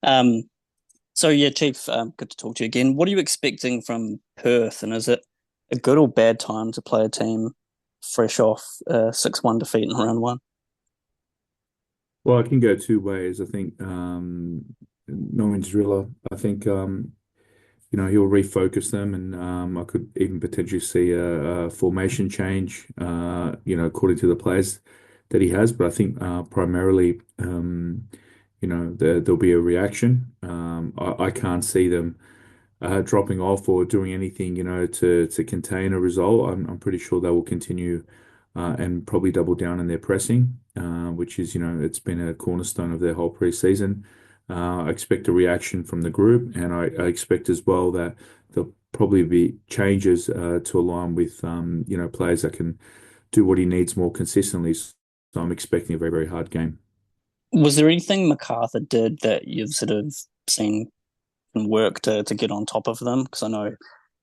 Um, so yeah, Chief, good to talk to you again. What are you expecting from Perth, and is it a good or bad time to play a team fresh off a 6-1 defeat in round one? Well, it can go two ways. I think knowing Driller, I think he'll refocus them, and I could even potentially see a formation change. According to the players that he has, but I think primarily, there'll be a reaction. I can't see them dropping off or doing anything, to contain a result. I'm pretty sure they will continue and probably double down on their pressing, which is, it's been a cornerstone of their whole preseason. I expect a reaction from the group, and I expect as well that there'll probably be changes to align with, players that can do what he needs more consistently. So I'm expecting a very, very hard game. Was there anything MacArthur did that you've sort of seen work to get on top of them? Because I know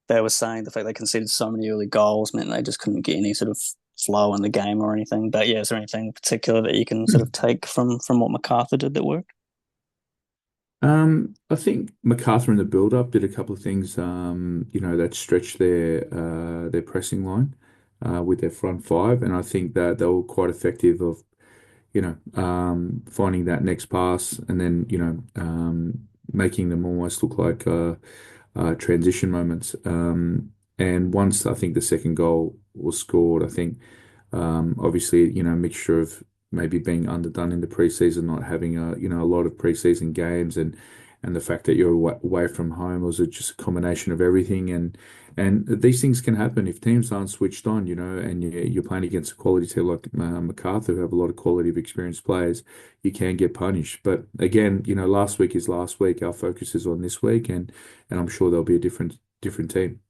they were saying the fact they conceded so many early goals meant they just couldn't get any sort of flow in the game or anything. But yeah, is there anything in particular that you can sort of take from what MacArthur did that worked? I think MacArthur in the build-up did a couple of things, that stretched their pressing line with their front five, and I think that they were quite effective of, finding that next pass and then, making them almost look like transition moments. And once I think the second goal was scored, I think obviously, a mixture of maybe being underdone in the preseason, not having a lot of preseason games, and the fact that you're away from home was just a combination of everything. And these things can happen if teams aren't switched on, and you're playing against a quality team like MacArthur, who have a lot of quality of experienced players. You can get punished. But again, last week is last week. Our focus is on this week, and I'm sure there'll be a different team.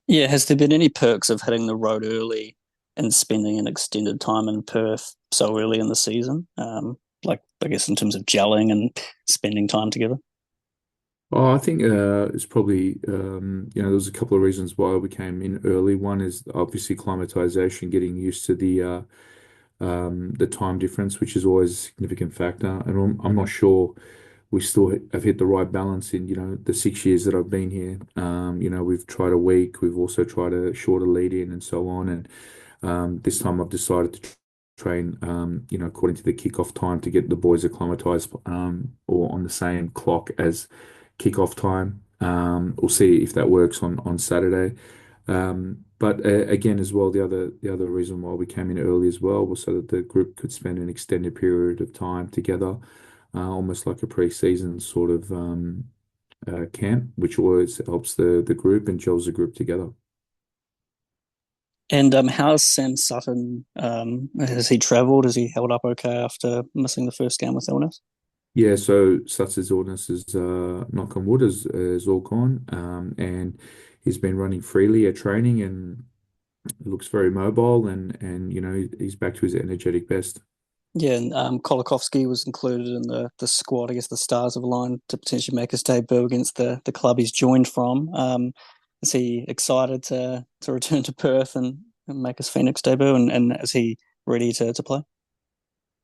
Yeah, has there been any perks of hitting the road early and spending an extended time in Perth so early in the season? Like, I guess, in terms of gelling and spending time together? Oh, I think it's probably there was a couple of reasons why we came in early. One is obviously climatization, getting used to the time difference, which is always a significant factor. And I'm not sure we still have hit the right balance in, the 6 years that I've been here. We've tried a week, we've also tried a shorter lead in and so on. And this time I've decided to train, according to the kickoff time to get the boys acclimatized, or on the same clock as kickoff time. We'll see if that works on Saturday. But again, as well, the other reason why we came in early as well was so that the group could spend an extended period of time together, almost like a pre-season sort of camp, which always helps the group and gels the group together. And how's Sam Sutton? Has he travelled? Has he held up okay after missing the first game with illness? Yeah, so Sutz's illness is, knock on wood, is all gone, and he's been running freely at training and looks very mobile, and he's back to his energetic best. Yeah, and Kolakovsky was included in the squad. I guess the stars have aligned to potentially make his debut against the club he's joined from. Is he excited to return to Perth and make his Phoenix debut? And is he ready to play?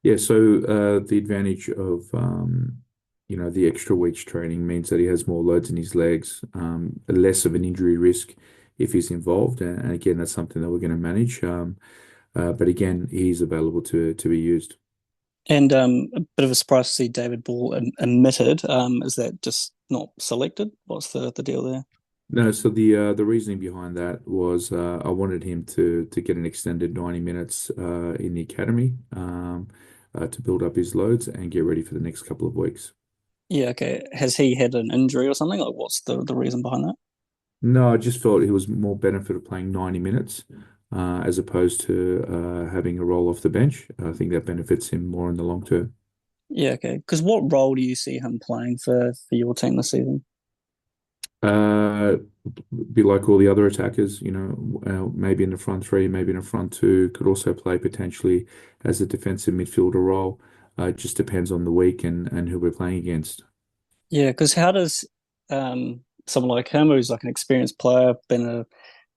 Yeah, so the advantage of the extra weeks training means that he has more loads in his legs, less of an injury risk if he's involved, and again, that's something that we're going to manage. But again, he's available to be used. And a bit of a surprise to see David Ball admitted. Is that just not selected? What's the deal there? No, so the reasoning behind that was I wanted him to get an extended 90 minutes in the academy, to build up his loads and get ready for the next couple of weeks. Yeah, okay. Has he had an injury or something? Like, what's the reason behind that? No, I just felt he was more benefit of playing 90 minutes as opposed to having a role off the bench. I think that benefits him more in the long term. Yeah, okay. Because what role do you see him playing for your team this season? Uh, be like all the other attackers, maybe in the front three, maybe in the front two, could also play potentially as a defensive midfielder role. It just depends on the week and who we're playing against. Yeah, because how does someone like him, who's like an experienced player, been a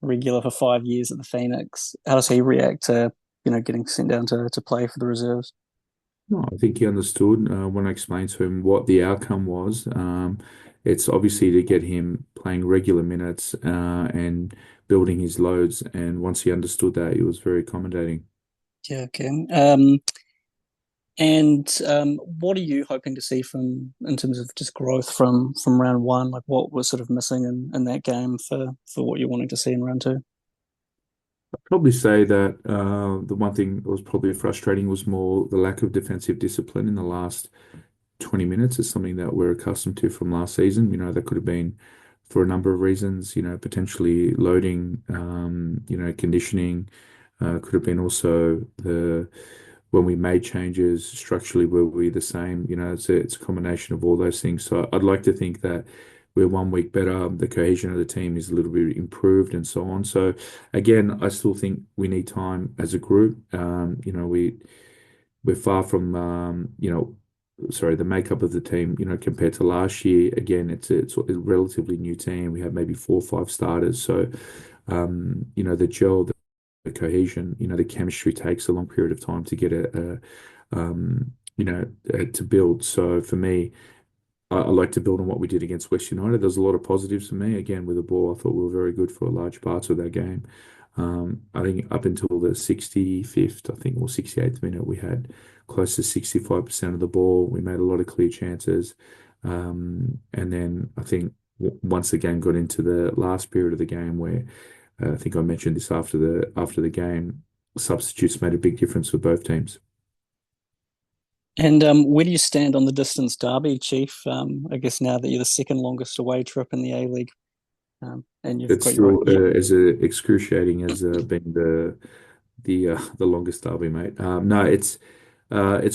regular for 5 years at the Phoenix, how does he react to getting sent down to play for the reserves? No, I think he understood when I explained to him what the outcome was. It's obviously to get him playing regular minutes and building his loads. And once he understood that, he was very accommodating. Yeah, okay. And what are you hoping to see from in terms of just growth from round one? Like what was sort of missing in that game for what you're wanting to see in round two? I'd probably say that the one thing that was probably frustrating was more the lack of defensive discipline in the last 20 minutes is something that we're accustomed to from last season. That could have been for a number of reasons, potentially loading, conditioning, could have been also the when we made changes structurally, were we the same? It's a combination of all those things. So I'd like to think that we're 1 week better. The cohesion of the team is a little bit improved and so on. So again, I still think we need time as a group. We're far from sorry, the makeup of the team, compared to last year. Again, it's a relatively new team. We have maybe 4 or 5 starters. So the gel, the cohesion, the chemistry takes a long period of time to get to build. So for me, I like to build on what we did against West United. There's a lot of positives for me. Again, with the ball, I thought we were very good for large parts of that game. I think up until the 65th, I think, or 68th minute, we had close to 65% of the ball. We made a lot of clear chances. And then I think once the game got into the last period of the game, where I think I mentioned this after the game, substitutes made a big difference for both teams. And where do you stand on the distance derby, Chief? I guess now that you're the second longest away trip in the A-League, and you've It's got your still as excruciating as being the longest derby, mate. No, it's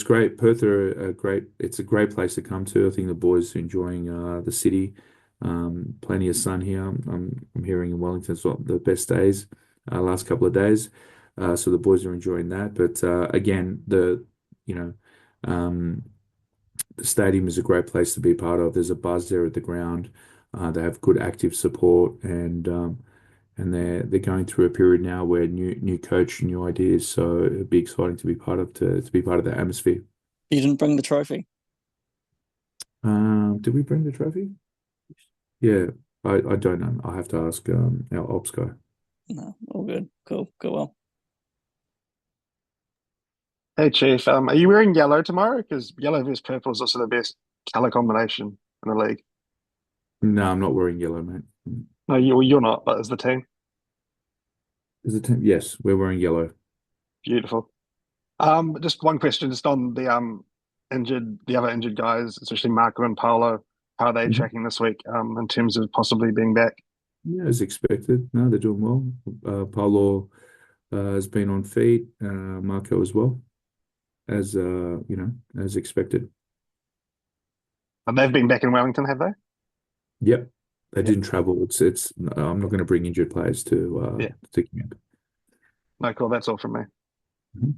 great. Perth are a great. It's a great place to come to. I think the boys are enjoying the city. Plenty of sun here. I'm hearing in Wellington it's not the best days. Last couple of days, so the boys are enjoying that. But again, you know um, the stadium is a great place to be part of. There's a buzz there at the ground. They have good active support, and they're going through a period now where new coach, new ideas. So it'd be exciting to be part of to be part of that atmosphere. you didn't bring the trophy. Did we bring the trophy? Yeah, I don't know. I have to ask our ops guy. No, all good. Cool. Go well. Hey Chief, are you wearing yellow tomorrow? Because yellow versus purple is also the best color combination in the league. No, I'm not wearing yellow, mate. No, you're not, but as the team, Is it? Yes, we're wearing yellow. beautiful. Just one question, just on the other injured guys, especially Marco and Paolo. How are they Mhm. tracking this week? In terms of possibly being back. Yeah, as expected. No, they're doing well. Paulo has been on feet. Marco as well, as expected. They've been back in Wellington, have they? Yep, they Yeah, didn't travel. It's. I'm not going to bring injured players to yeah. to camp. No, cool. That's all from me. Mhm.